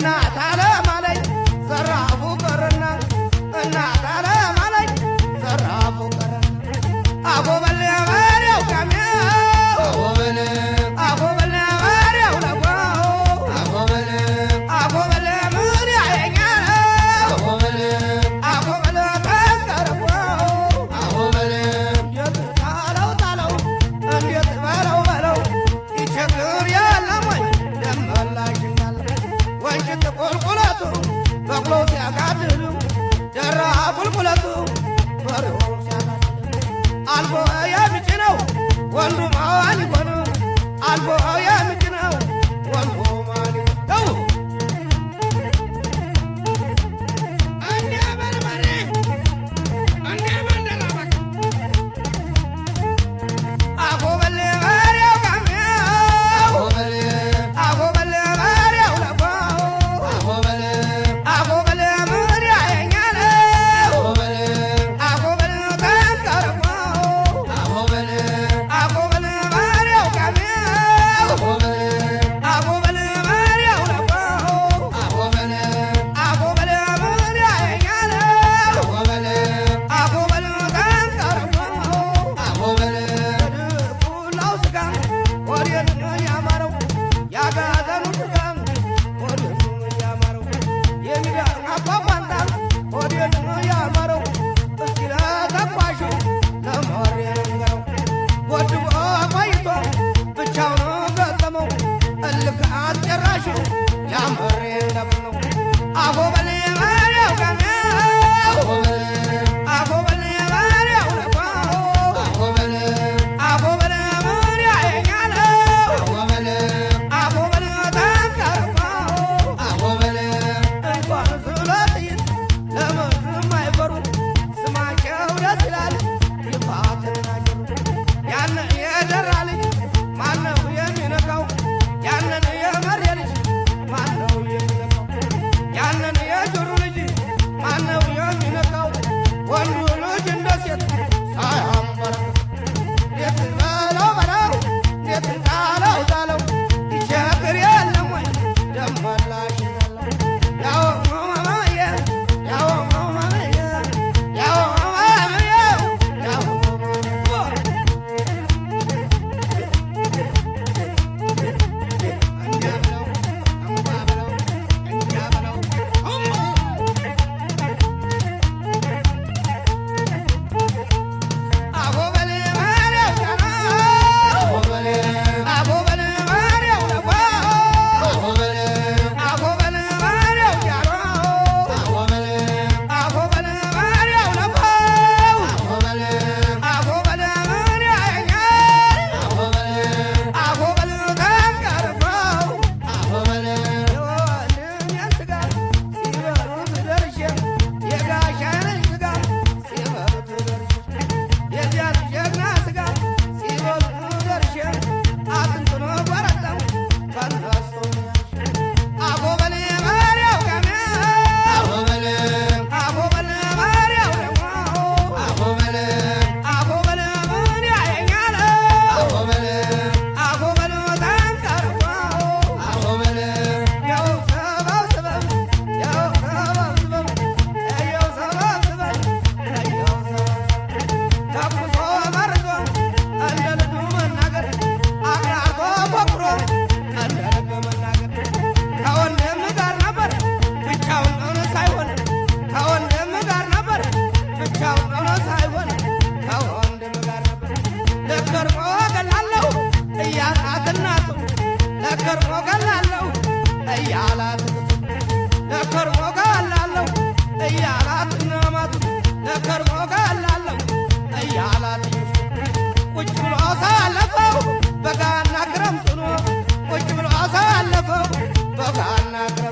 እናት አለማለኝ ዘራፉ ቀረና እናት አለማለኝ ዘራፉ ቀረና አጎበል ያበሬው ካሚያው አጎበል አጎበል ያበሬው ለጓው አጎበል አጎበል ምን ያየኛል አጎበል አጎበል ተንቀረጓው አጎበል የታለው ታለው እንዴት በለው በለው ይቸግር የለም ወይ ደመላሽኛል ወንጭት ቁልቁለቱ በቅሎ ሲያጋድሉ ደራ ቁልቁለቱ በሬው ሲያጋድሉ አልፎ የሚጭነው ወንዱ ማን ይሆን አልፎ የሚጭነው ወንዱ ማን ይሆን እንዴ በርበሬ እንዴ መንደላባክ አጎበል በሬው ካሚያው አጎበል በሬው ለጓው አጎበል አጎበል ምን ያየኛል አጎበል ተንቀረጓው አጎበል አጎበል በሬው ካሚያው አጎበል በሬው ለጓው አጎበል አጎበል ምን ያየኛል አጎበል አጎበል ተንቀረጓው አጎበል ዱላው ስጋ ወዴት ነው ያማረው ያጋዘኑ ስጋ ወዴት ነው ያማረው የሚዳ አባባንታ ወዴት ነው ያማረው እስኪ ለተኳሹ ለሞሬ ንገረው ወድቆ ቆይቶ ብቻውን ገጠመው እልክ አስጨራሹ ያመሬ እንደምነው አጎበል በሬው ካሚያው አጎበል በሬው ለጓው አጎበል አጎበል ምን ያየኛል አጎበል አጎበል ተንቀረጓው አጎበል እንኳን ስለጥይት ለመዝም አይፈሩ ስማቸው ደስ ይላል ይፋትን ናገሩ ያንን የደራ ልጅ ማነው የሚነካው ያንን የመሬ ልጅ ማነው የሚነካው ያንን የጆሮ ልጅ ማነው የሚነካው ወንዱ ልጅ እንደ ሴት ሳያንበረክክ እንዴት በለው በለው እንዴት ጣለው ጣለው ይቸግር የለም ወይ ደመላሽ ያለው ያው ማማዬ ያው ማማዬ ያው ማማዬ ያው አጎበል በሬው ካናው አጎበል በሬው ለጓው አጎበል በሬው ጃሯው አጎበል በሬው ለጓው አጎበል ምን ያየኛል አጎበል ተንቀረጓው የወንድሜን ስጋ ሲበሉት ደርሼ የጋሻዬን ስጋ ሲበሉት ደርሼ የዚያች ጀግና ስጋ ሲበሉት ደርሼ አጥንቱን ቆረጠው ከነሱ አጎበል በሬው ካሚያው አጎበል በሬው ለጓው አጎበል ምን ያየኛል አጎበል ተንቀረጓው ያው ሰበብ ስበብ ያው ሰበብ ስበብ ያው ሰበብ ስበብ ያው ሰበብ ተኩሶ መርዞ እንደ ልቡ መናገር አቅራርቶ ፎክሮ እንደ ልቡ መናገር ከወንድም ጋር ነበር ብቻውን ሆኖ ሳይሆን ከወንድም ጋር ነበር ብቻውን ሆኖ ሳይሆን ከወንድም ጋር ነበር ለከርሞ ገላለሁ እያላት እናቱ ለከርሞ ገላለሁ እያላት ለከርሞ ገላለሁ እያላት እናማቱ ለከርሞ ገላለሁ እያላት ቁጭ ብሎ አሳለፈው በጋና ክረምት ሆኖ ቁጭ ብሎ አሳለፈው በጋና ክረምት